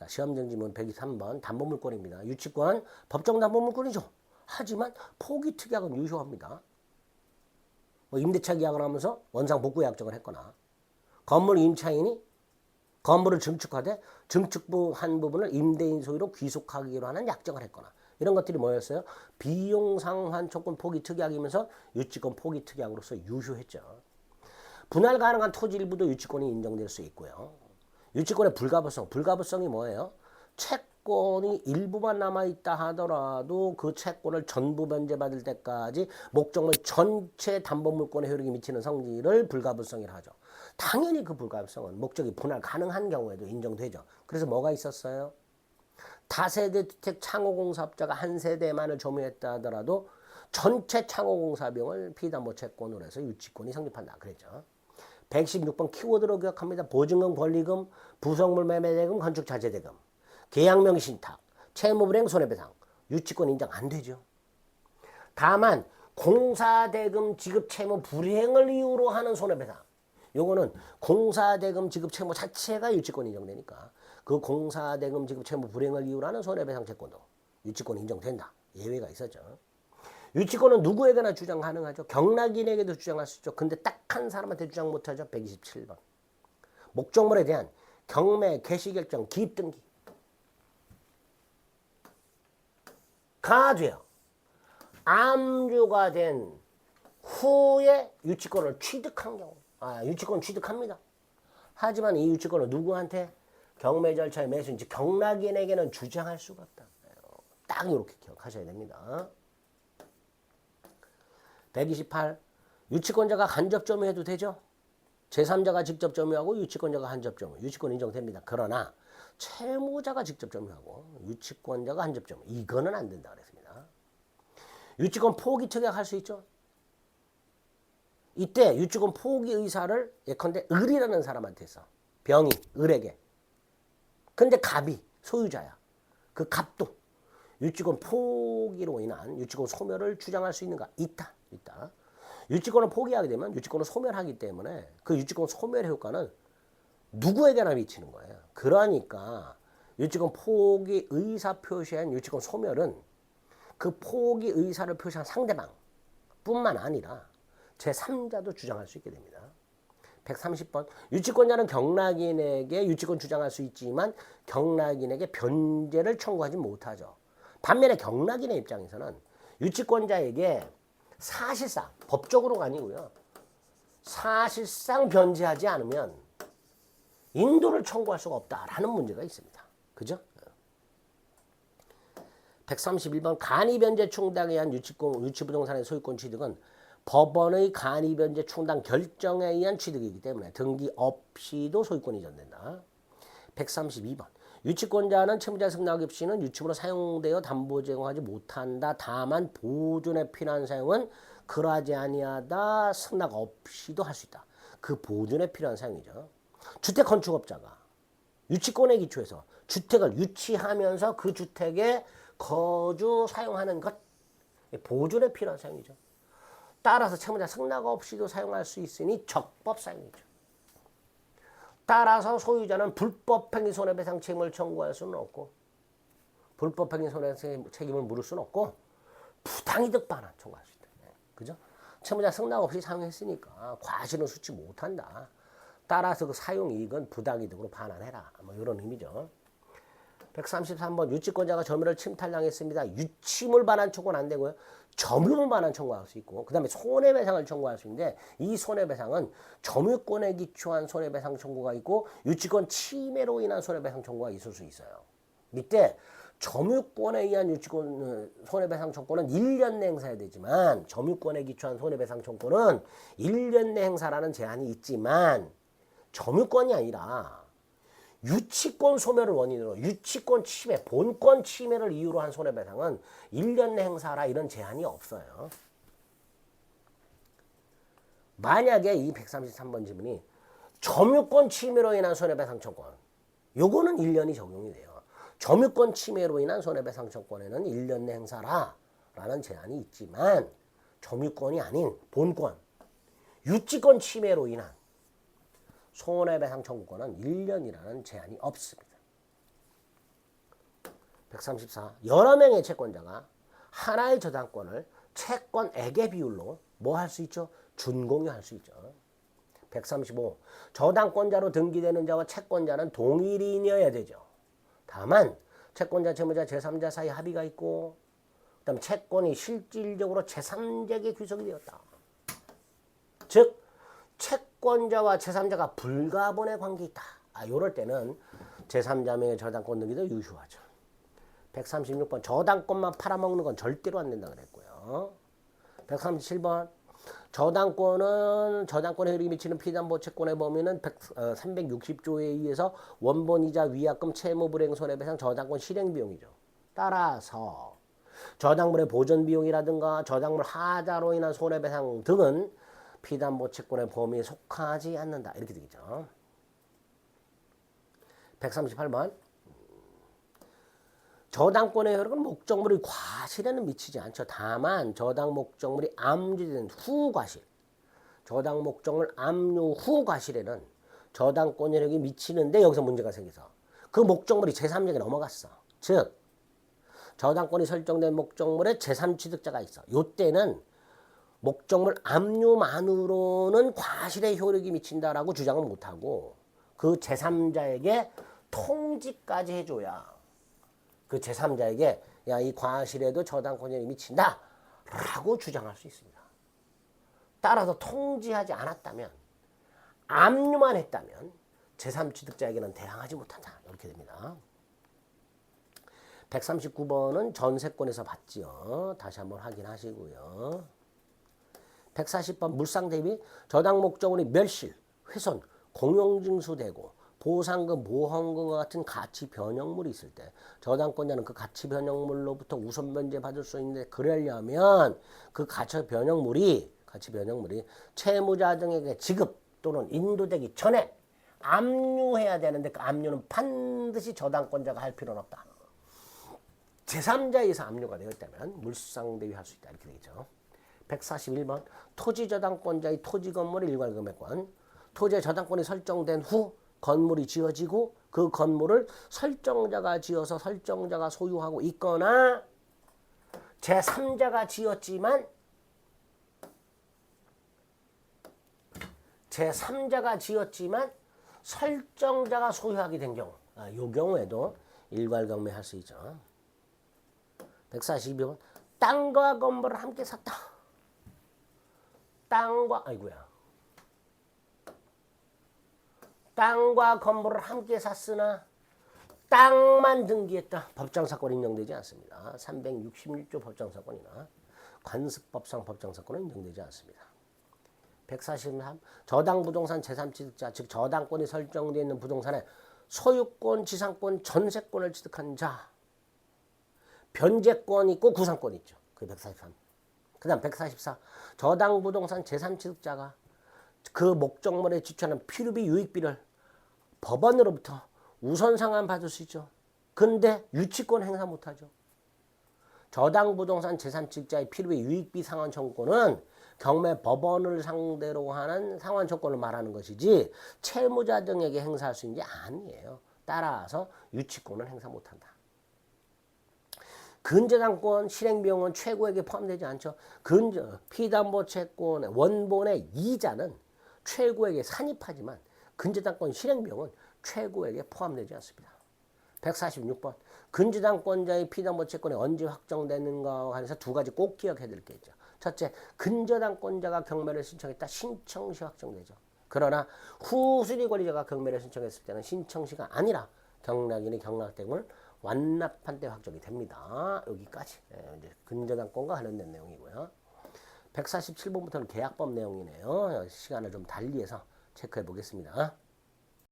자, 시험정지문 123번 담보물권입니다. 유치권 법정 담보물권이죠. 하지만 포기 특약은 유효합니다. 뭐 임대차 계약을 하면서 원상 복구 약정을 했거나 건물 임차인이 건물을 증축하되 증축한 부분을 임대인 소유로 귀속하기로 하는 약정을 했거나 이런 것들이 뭐였어요? 비용상환초권 포기 특약이면서 유치권 포기 특약으로서 유효했죠. 분할 가능한 토지 일부도 유치권이 인정될 수 있고요. 유치권의 불가부성, 불가부성이 뭐예요? 채권이 일부만 남아있다 하더라도 그 채권을 전부 변제받을 때까지 목적물 전체 담보물권의 효력이 미치는 성질을 불가부성이라 하죠. 당연히 그 불가부성은 목적이 분할 가능한 경우에도 인정되죠. 그래서 뭐가 있었어요? 다세대 주택 창호공사업자가 한 세대만을 점유했다 하더라도 전체 창호공사 비용을 피담보 채권으로 해서 유치권이 성립한다 그랬죠. 116번 키워드로 기억합니다. 보증금, 권리금, 부속물 매매대금, 건축자재대금, 계약명 신탁, 채무불이행 손해배상, 유치권 인정 안 되죠. 다만 공사대금 지급 채무 불이행을 이유로 하는 손해배상, 요거는 공사대금 지급 채무 자체가 유치권 인정되니까 그 공사대금 지급 채무 불이행을 이유로 하는 손해배상 채권도 유치권 인정된다. 예외가 있었죠. 유치권은 누구에게나 주장 가능하죠. 경락인에게도 주장할 수 있죠. 근데 딱 한 사람한테 주장 못하죠. 127번. 목적물에 대한 경매, 개시결정, 기입등기 가 돼요. 암주가 된 후에 유치권을 취득한 경우, 유치권 취득합니다. 하지만 이 유치권을 누구한테? 경매 절차의 매수인, 즉 경락인에게는 주장할 수가 없다. 딱 이렇게 기억하셔야 됩니다. 128. 유치권자가 간접 점유해도 되죠? 제3자가 직접 점유하고 유치권자가 간접 점유, 유치권 인정됩니다. 그러나 채무자가 직접 점유하고 유치권자가 간접 점유, 이거는 안 된다 그랬습니다. 유치권 포기 특약할 수 있죠? 이때 유치권 포기 의사를 예컨대 을이라는 사람한테 했어. 병이 을에게. 근데 갑이 소유자야. 그 갑도 유치권 포기로 인한 유치권 소멸을 주장할 수 있는가? 있다. 유치권을 포기하게 되면 유치권을 소멸하기 때문에 그 유치권 소멸 효과는 누구에게나 미치는 거예요. 그러니까 유치권 포기 의사 표시한 유치권 소멸은 그 포기 의사를 표시한 상대방 뿐만 아니라 제3자도 주장할 수 있게 됩니다. 130번. 유치권자는 경락인에게 유치권 주장할 수 있지만 경락인에게 변제를 청구하지 못하죠. 반면에 경락인의 입장에서는 유치권자에게 사실상, 법적으로가 아니고요, 사실상 변제하지 않으면 인도를 청구할 수가 없다라는 문제가 있습니다. 그죠? 131번. 간이변제 충당에 의한 유치부동산의 소유권 취득은 법원의 간이변제 충당 결정에 의한 취득이기 때문에 등기 없이도 소유권이 이전된다. 132번. 유치권자는 채무자 승낙 없이는 유치물로 사용되어 담보 제공하지 못한다. 다만 보존에 필요한 사용은 그러하지 아니하다. 승낙 없이도 할 수 있다. 그 보존에 필요한 사용이죠. 주택 건축업자가 유치권에 기초해서 주택을 유치하면서 그 주택에 거주 사용하는 것, 보존에 필요한 사용이죠. 따라서 채무자 승낙 없이도 사용할 수 있으니 적법 사용이죠. 따라서 소유자는 불법행위 손해배상 책임을 청구할 수는 없고, 불법행위 손해배상 책임을 물을 수는 없고, 부당이득 반환 청구할 수 있다. 그죠? 채무자 승낙 없이 사용했으니까 과실은 수치 못한다. 따라서 그 사용이익은 부당이득으로 반환해라. 뭐 이런 의미죠. 133번. 유치권자가 점유를 침탈당했습니다. 유치물 반환 청구는 안 되고요. 점유물 반환 청구할 수 있고, 그 다음에 손해배상을 청구할 수 있는데, 이 손해배상은 점유권에 기초한 손해배상 청구가 있고 유치권 침해로 인한 손해배상 청구가 있을 수 있어요. 이때 점유권에 의한 유치권 손해배상 청구는 1년 내 행사해야 되지만, 점유권에 기초한 손해배상 청구는 1년 내 행사라는 제한이 있지만, 점유권이 아니라 유치권 소멸을 원인으로 유치권 침해, 본권 침해를 이유로 한 손해배상은 1년 내 행사라 이런 제한이 없어요. 만약에 이 133번 지문이 점유권 침해로 인한 손해배상 청구권, 요거는 1년이 적용이 돼요. 점유권 침해로 인한 손해배상 청구권에는 1년 내 행사라 라는 제한이 있지만, 점유권이 아닌 본권, 유치권 침해로 인한 손해배상 청구권은 1년이라는 제한이 없습니다. 134. 여러 명의 채권자가 하나의 저당권을 채권액의 비율로 뭐 할 수 있죠? 준공유할 수 있죠. 135. 저당권자로 등기되는 자와 채권자는 동일인이어야 되죠. 다만 채권자, 채무자, 제3자 사이 합의가 있고 그다음 채권이 실질적으로 제3자에게 귀속이 되었다. 즉 채권자와 제3자가 불가분의 관계에 있다. 이럴 때는 제3자명의 저당권 등기도 유효하죠. 136번 저당권만 팔아먹는 건 절대로 안 된다 그랬고요. 137번 저당권의 효력이 미치는 피담보 채권의 범위는 360조에 의해서 원본이자 위약금 채무불이행 손해배상 저당권 실행비용이죠. 따라서 저당물의 보존비용이라든가 저당물 하자로 인한 손해배상 등은 피담보 채권의 범위에 속하지 않는다. 이렇게 되겠죠. 138번 저당권의 효력은 목적물의 과실에는 미치지 않죠. 다만 저당 목적물이 압류된 후 과실, 저당 목적물 압류 후 과실에는 저당권 효력이 미치는데 여기서 문제가 생겨서 그 목적물이 제3자에게 넘어갔어. 즉 저당권이 설정된 목적물에 제3취득자가 있어. 이때는 목적물 압류만으로는 과실의 효력이 미친다라고 주장을 못하고 그 제3자에게 통지까지 해줘야 그 제3자에게 야, 이 과실에도 저당권이 미친다 라고 주장할 수 있습니다. 따라서 통지하지 않았다면 압류만 했다면 제3취득자에게는 대항하지 못한다. 이렇게 됩니다. 139번은 전세권에서 봤지요. 다시 한번 확인하시고요. 140번 물상 대비 저당 목적물이 멸실, 훼손, 공용징수되고 보상금, 보험금과 같은 가치 변형물이 있을 때 저당권자는 그 가치 변형물로부터 우선 면제 받을 수 있는데 그러려면 그 가치 변형물이 채무자 등에게 지급 또는 인도되기 전에 압류해야 되는데 그 압류는 반드시 저당권자가 할 필요는 없다. 제3자에서 압류가 되었다면 물상 대비할 수 있다. 이렇게 되겠죠. 141번 토지 저당권자의 토지 건물의 일괄금액권 토지의 저당권이 설정된 후 건물이 지어지고 그 건물을 설정자가 지어서 설정자가 소유하고 있거나 제3자가 지었지만 설정자가 소유하게 된 경우 이 경우에도 일괄경매할 수 있죠. 142번 땅과 건물을 함께 샀다. 땅과 건물을 함께 샀으나 땅만 등기했다. 법정사건 인정되지 않습니다. 366조 법정사건이나 관습법상 법정사건은 인정되지 않습니다. 143. 저당부동산 제3취득자 즉 저당권이 설정되어 있는 부동산에 소유권, 지상권, 전세권을 취득한 자 변제권 있고 구상권 있죠. 그게 143. 그 다음 144. 저당부동산 제3취득자가 그 목적물에 지출하는 필요비 유익비를 법원으로부터 우선 상환 받을 수 있죠. 근데 유치권 행사 못하죠. 저당부동산 제3취득자의 필요비 유익비 상환 청구권은 경매 법원을 상대로 하는 상환 청구권을 말하는 것이지 채무자 등에게 행사할 수 있는 게 아니에요. 따라서 유치권은 행사 못한다. 근저당권 실행비용은 최고액에 포함되지 않죠. 피담보 채권의 원본의 이자는 최고액에 산입하지만 근저당권 실행비용은 최고액에 포함되지 않습니다. 146번 근저당권자의 피담보 채권이 언제 확정되는가와 관해서 두 가지 꼭 기억해 드릴 게 있죠. 첫째, 근저당권자가 경매를 신청했다. 신청시 확정되죠. 그러나 후순위 권리자가 경매를 신청했을 때는 신청시가 아니라 경락인이 경락대금을 완납한 때 확정이 됩니다. 여기까지 이제 근저당권과 관련된 내용이고요. 147번부터는 계약법 내용이네요. 시간을 좀 달리해서 체크해 보겠습니다.